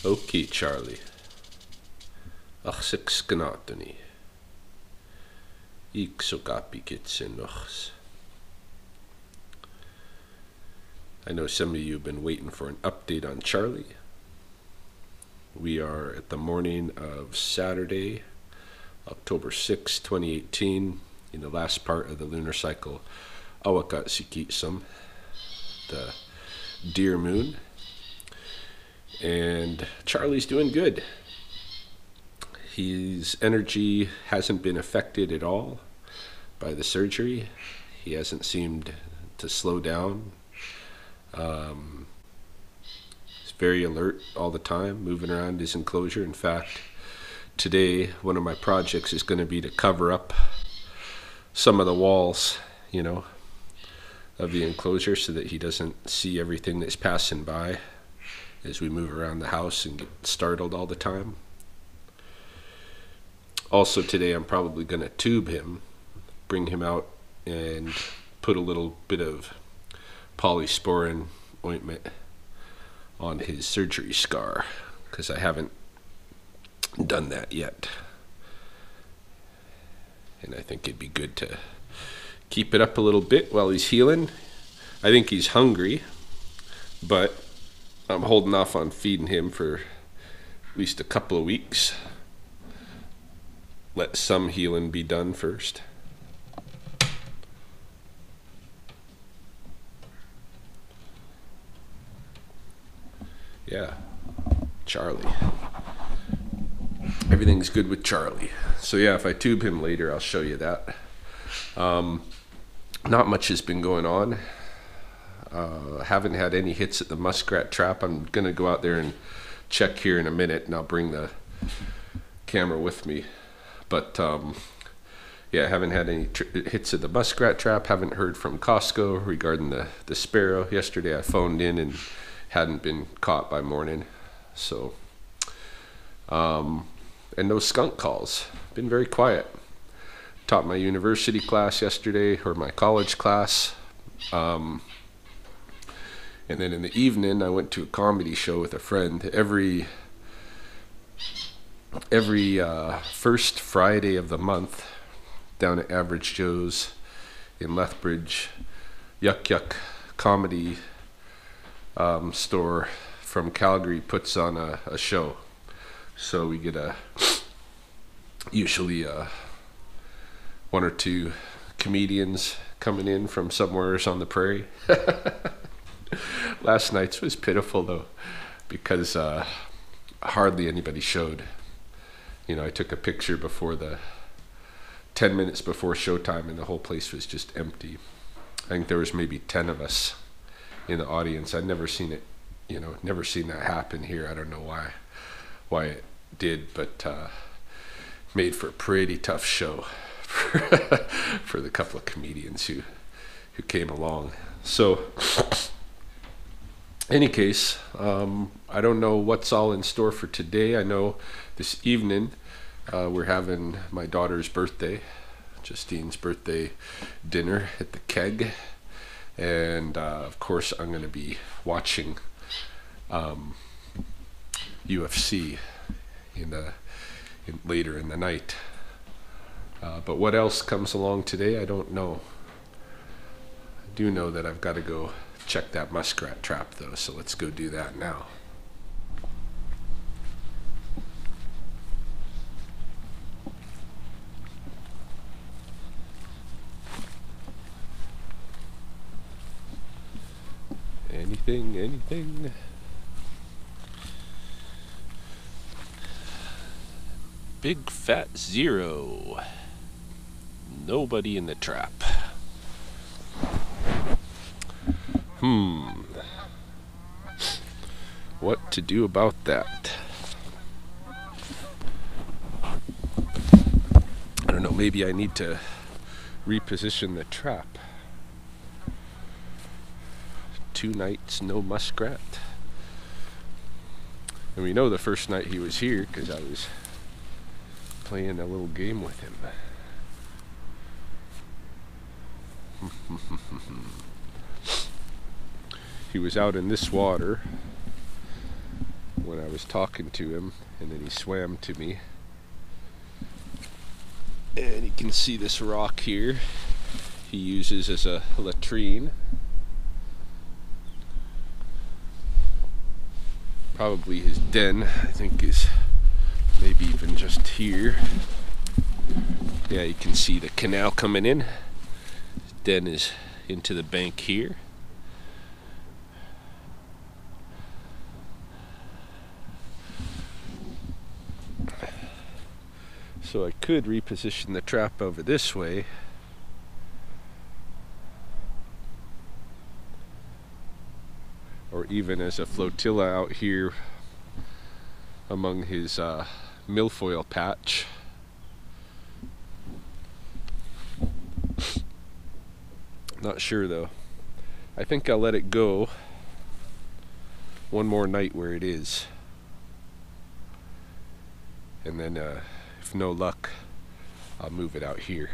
Okay, Charlie. Ach sik skanatani. Ik so kapi kitsen. I know some of you have been waiting for an update on Charlie. We are at the morning of Saturday, October 6, 2018, in the last part of the lunar cycle, Awakat Sikitsum, the deer moon. And Charlie's doing good. His energy hasn't been affected at all by the surgery. He hasn't seemed to slow down. He's very alert all the time, moving around his enclosure. In fact, today one of my projects is going to be to cover up some of the walls, of the enclosure so that he doesn't see everything that's passing by as we move around the house and get startled all the time. Also today I'm probably going to tube him, bring him out and put a little bit of polysporin ointment on his surgery scar, because I haven't done that yet. And I think it'd be good to keep it up a little bit while he's healing. I think he's hungry, but I'm holding off on feeding him for at least a couple of weeks. Let some healing be done first. Yeah, Charlie. Everything's good with Charlie. So yeah, if I tube him later, I'll show you that. Not much has been going on. Haven't had any hits at the muskrat trap. I'm gonna go out there and check here in a minute, and I'll bring the camera with me. But yeah, haven't had any hits at the muskrat trap. Haven't heard from Costco regarding the sparrow. Yesterday I phoned in and hadn't been caught by morning. So and no skunk calls. Been very quiet. Taught my university class yesterday, or my college class. And then in the evening, I went to a comedy show with a friend. Every first Friday of the month, down at Average Joe's in Lethbridge, Yuck Yuck Comedy store from Calgary puts on a show. So we get usually one or two comedians coming in from somewheres on the prairie. Last night's was pitiful though, because hardly anybody showed. I took a picture before 10 minutes before showtime, and the whole place was just empty. I think there was maybe 10 of us in the audience. I'd never seen it, never seen that happen here. I don't know why it did, but made for a pretty tough show for the couple of comedians who came along. So any case, I don't know what's all in store for today. I know this evening we're having my daughter's birthday, Justine's birthday dinner at the Keg, and of course I'm going to be watching UFC later in the night. But what else comes along today, I don't know. I do know that I've got to go check that muskrat trap though, so let's go do that now. Anything. Big fat zero. Nobody in the trap. What to do about that? I don't know, maybe I need to reposition the trap. 2 nights, no muskrat. And we know the first night he was here because I was playing a little game with him. He was out in this water when I was talking to him, and then he swam to me. And you can see this rock here he uses as a latrine. Probably his den, I think, is maybe even just here. Yeah, you can see the canal coming in. His den is into the bank here. So I could reposition the trap over this way. Or even as a flotilla out here among his milfoil patch. Not sure though. I think I'll let it go one more night where it is. And then if no luck, I'll move it out here.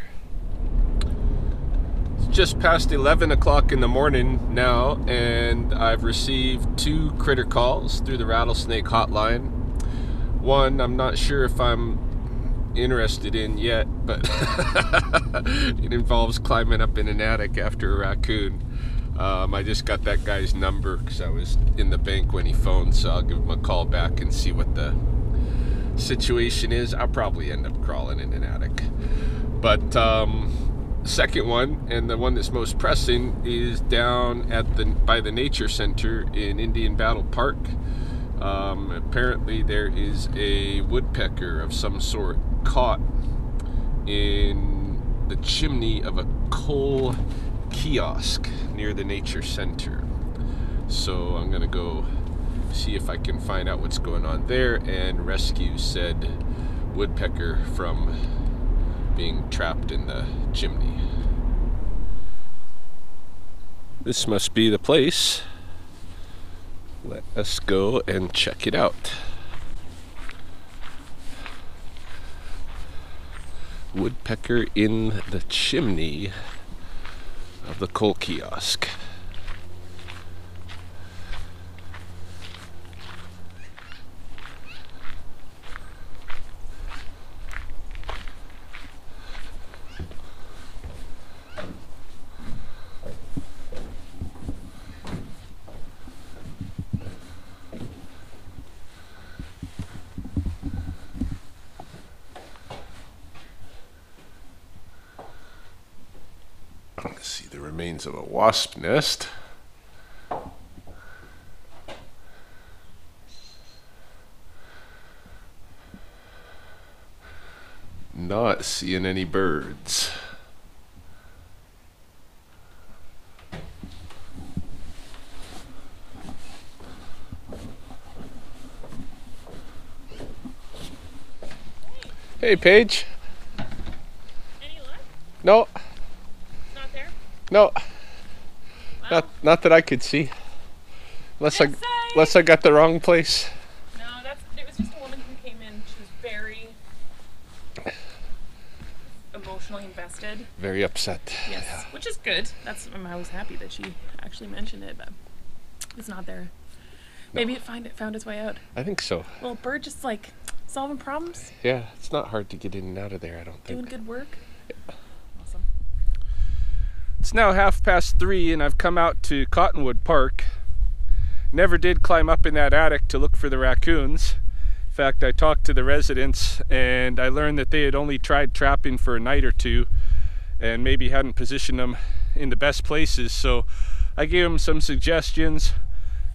It's just past 11 o'clock in the morning now, and I've received 2 critter calls through the rattlesnake hotline. One I'm not sure if I'm interested in yet, but it involves climbing up in an attic after a raccoon. I just got that guy's number because I was in the bank when he phoned, so I'll give him a call back and see what the situation is. I'll probably end up crawling in an attic. But second one, and the one that's most pressing, is down at by the nature center in Indian Battle Park. Apparently there is a woodpecker of some sort caught in the chimney of a coal kiosk near the nature center. So I'm gonna go see if I can find out what's going on there and rescue said woodpecker from being trapped in the chimney. This must be the place. Let us go and check it out. Woodpecker in the chimney of the coal kiosk. See the remains of a wasp nest. Not seeing any birds. Hey, Paige. Any luck? No. No, Wow. not that I could see. Unless I got the wrong place. No, it was just a woman who came in. She was very emotionally invested. Very upset. Yes, Yeah. which is good. I was happy that she actually mentioned it, but it's not there. Maybe it found its way out. I think so. Little bird just like solving problems. Yeah, it's not hard to get in and out of there, I don't think. Doing good work. Yeah. Awesome. It's now 3:30 and I've come out to Cottonwood Park. Never did climb up in that attic to look for the raccoons. In fact, I talked to the residents and I learned that they had only tried trapping for a night or two and maybe hadn't positioned them in the best places. So I gave them some suggestions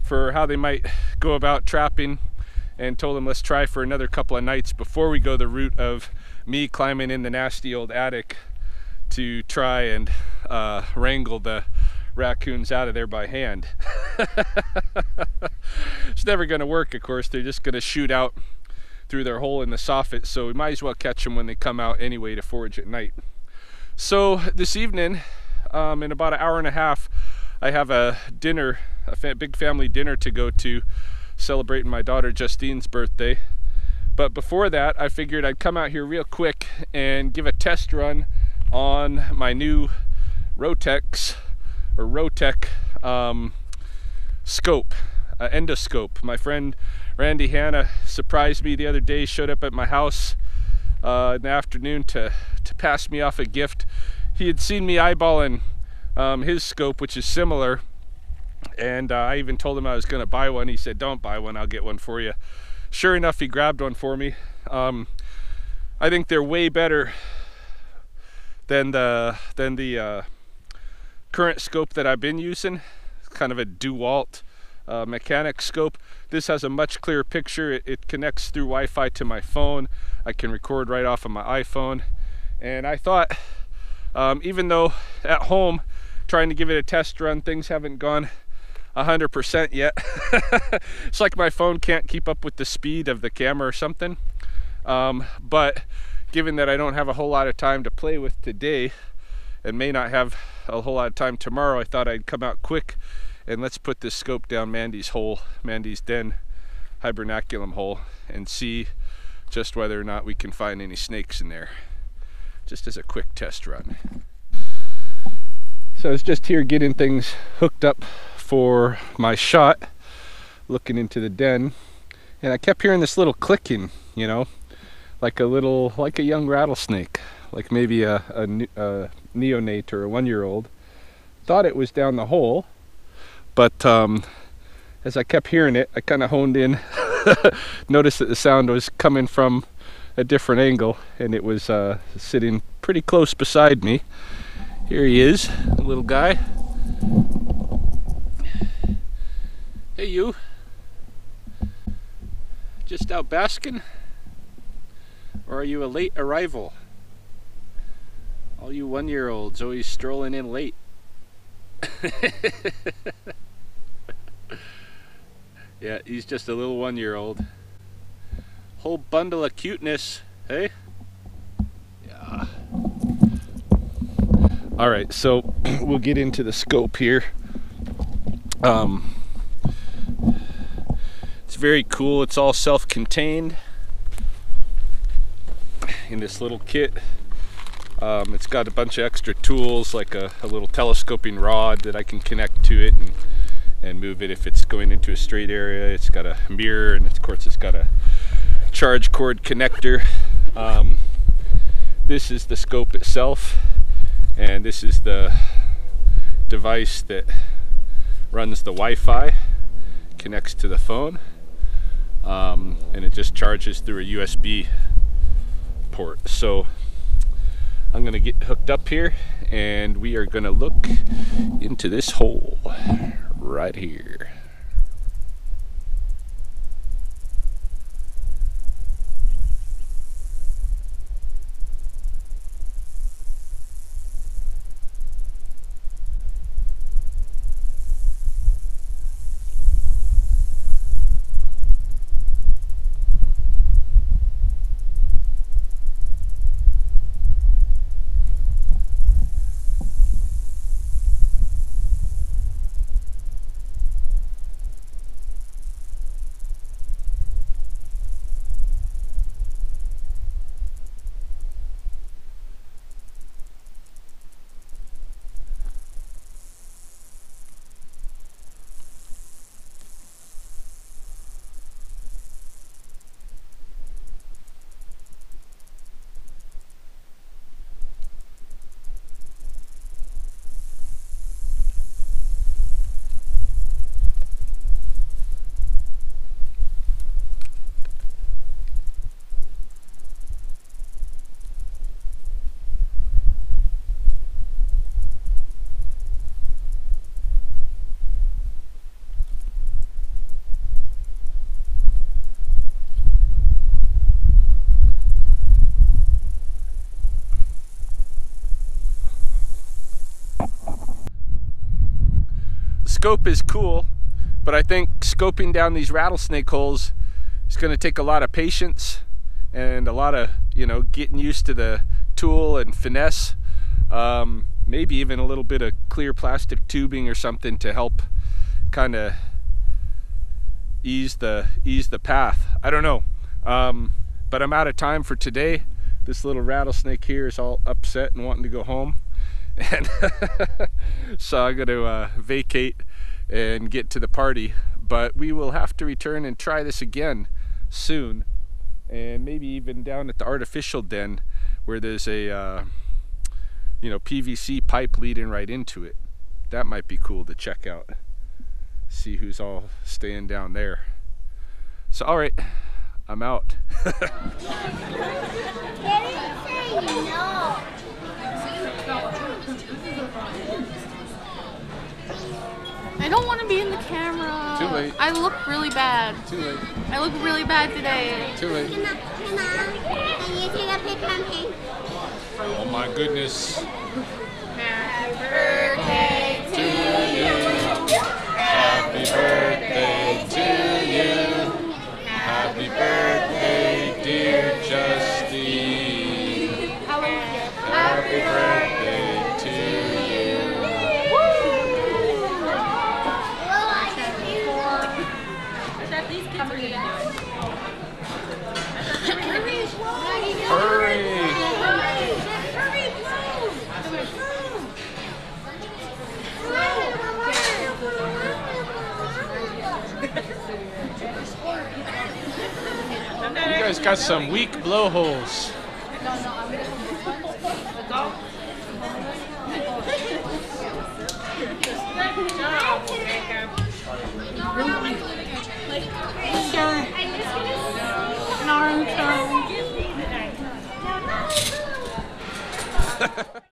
for how they might go about trapping and told them let's try for another couple of nights before we go the route of me climbing in the nasty old attic to try and wrangle the raccoons out of there by hand. It's never going to work, of course. They're just going to shoot out through their hole in the soffit, so we might as well catch them when they come out anyway to forage at night. So this evening, in about an hour and a half, I have a dinner, big family dinner to go to, celebrating my daughter Justine's birthday. But before that, I figured I'd come out here real quick and give a test run on my new Rotec scope. endoscope. My friend Randy Hanna surprised me the other day, showed up at my house in the afternoon to pass me off a gift. He had seen me eyeballing his scope, which is similar, and I even told him I was going to buy one. He said, "Don't buy one, I'll get one for you." Sure enough, he grabbed one for me. I think they're way better than the current scope that I've been using. It's kind of a DeWalt mechanic scope. This has a much clearer picture. It connects through Wi-Fi to my phone. I can record right off of my iPhone. And I thought, even though at home trying to give it a test run, things haven't gone 100% yet. It's like my phone can't keep up with the speed of the camera or something. But given that I don't have a whole lot of time to play with today and may not have a whole lot of time tomorrow, I thought I'd come out quick and let's put this scope down Mandy's hole, Mandy's den hibernaculum hole, and see just whether or not we can find any snakes in there, just as a quick test run. So I was just here getting things hooked up for my shot, looking into the den, and I kept hearing this little clicking, you know, like a young rattlesnake, like maybe a neonate or a 1-year-old. Thought it was down the hole, but as I kept hearing it, I kind of honed in, noticed that the sound was coming from a different angle, and it was sitting pretty close beside me. Here he is, the little guy. Hey, you. Just out basking? Or are you a late arrival? All you 1-year-olds always strolling in late. Yeah, he's just a little 1-year-old. Whole bundle of cuteness, hey? Yeah. All right, so we'll get into the scope here. It's very cool. It's all self-contained in this little kit. It's got a bunch of extra tools, like a little telescoping rod that I can connect to it and move it if it's going into a straight area. It's got a mirror, and of course it's got a charge cord connector. This is the scope itself, and this is the device that runs the Wi-Fi, connects to the phone, and it just charges through a USB port. So I'm gonna get hooked up here, and we are gonna look into this hole right here. Scope is cool, but I think scoping down these rattlesnake holes is going to take a lot of patience and a lot of, you know, getting used to the tool and finesse. Maybe even a little bit of clear plastic tubing or something to help kind of ease the path. I don't know, but I'm out of time for today. This little rattlesnake here is all upset and wanting to go home, and so I'm going to vacate and get to the party. But we will have to return and try this again soon, and maybe even down at the artificial den where there's a PVC pipe leading right into it. That might be cool to check out. See who's all staying down there. So all right, I'm out. I don't want to be in the camera. Too late. I look really bad. Too late. I look really bad today. Too late. Can you take a picture of me? Oh my goodness. Happy birthday to you. Happy birthday to you. Happy birthday, dear Justine. Happy birthday to you. These kids are gonna do it. Hurry! You guys got some weak blowholes. Naruto.